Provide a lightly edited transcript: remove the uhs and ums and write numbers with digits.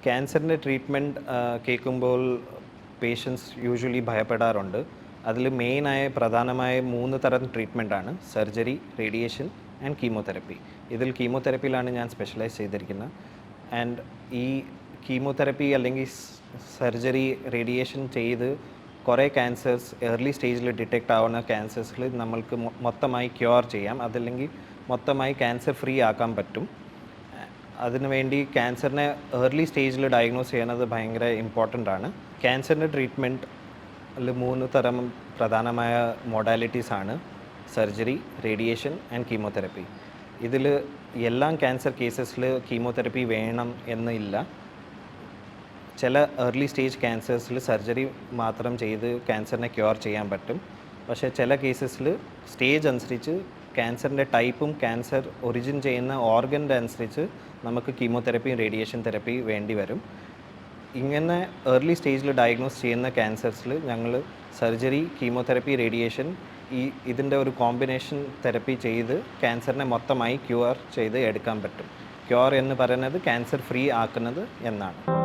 ക്യാൻസറിൻ്റെ ട്രീറ്റ്മെൻറ്റ് കേൾക്കുമ്പോൾ patients usually ഭയപ്പെടാറുണ്ട്. അതിൽ മെയിനായ പ്രധാനമായ 3 തരം ട്രീറ്റ്മെൻറ്റാണ്: സർജറി, റേഡിയേഷൻ ആൻഡ് കീമോതെറപ്പി. ഇതിൽ കീമോതെറപ്പിയിലാണ് ഞാൻ സ്പെഷ്യലൈസ് ചെയ്തിരിക്കുന്നത്. ആൻഡ് ഈ കീമോതെറപ്പി അല്ലെങ്കിൽ സർജറി, റേഡിയേഷൻ ചെയ്ത് കുറേ ക്യാൻസേഴ്സ് ഏർലി സ്റ്റേജിൽ ഡിറ്റക്റ്റ് ആവുന്ന ക്യാൻസേഴ്സിൽ നമ്മൾക്ക് മൊത്തമായി ക്യൂർ ചെയ്യാം, അതല്ലെങ്കിൽ മൊത്തമായി ക്യാൻസർ ഫ്രീ ആക്കാൻ പറ്റും. അതിനുവേണ്ടി ക്യാൻസറിനെ ഏർലി സ്റ്റേജിൽ ഡയഗ്നോസ് ചെയ്യുന്നത് ഭയങ്കര ഇമ്പോർട്ടൻ്റ് ആണ്. ക്യാൻസറിൻ്റെ ട്രീറ്റ്മെൻറ്റിൽ 3 തരം പ്രധാനമായ മൊഡാലിറ്റീസ് ആണ്: സർജറി, റേഡിയേഷൻ ആൻഡ് കീമോതെറപ്പി. ഇതിൽ എല്ലാ ക്യാൻസർ കേസസിൽ കീമോതെറപ്പി വേണം എന്നില്ല. ചില ഏർലി സ്റ്റേജ് ക്യാൻസേഴ്സിൽ സർജറി മാത്രം ചെയ്ത് ക്യാൻസറിനെ ക്യൂർ ചെയ്യാൻ പറ്റും. പക്ഷേ ചില കേസസിൽ സ്റ്റേജ് അനുസരിച്ച് ക്യാൻസറിൻ്റെ ടൈപ്പും ക്യാൻസർ ഒറിജിൻ ചെയ്യുന്ന ഓർഗൻ്റെ അനുസരിച്ച് നമുക്ക് കീമോതെറപ്പിയും റേഡിയേഷൻ തെറപ്പി വേണ്ടി വരും. ഇങ്ങനെ ഏർലി സ്റ്റേജിൽ ഡയഗ്നോസ് ചെയ്യുന്ന ക്യാൻസേഴ്സിൽ ഞങ്ങൾ സർജറി, കീമോതെറപ്പി, റേഡിയേഷൻ ഇതിൻ്റെ ഒരു കോമ്പിനേഷൻ തെറപ്പി ചെയ്ത് ക്യാൻസറിനെ മൊത്തമായി ക്യൂർ ചെയ്ത് എടുക്കാൻ പറ്റും. ക്യൂർ എന്ന് പറയുന്നത് ക്യാൻസർ ഫ്രീ ആക്കുന്നത് എന്നാണ്.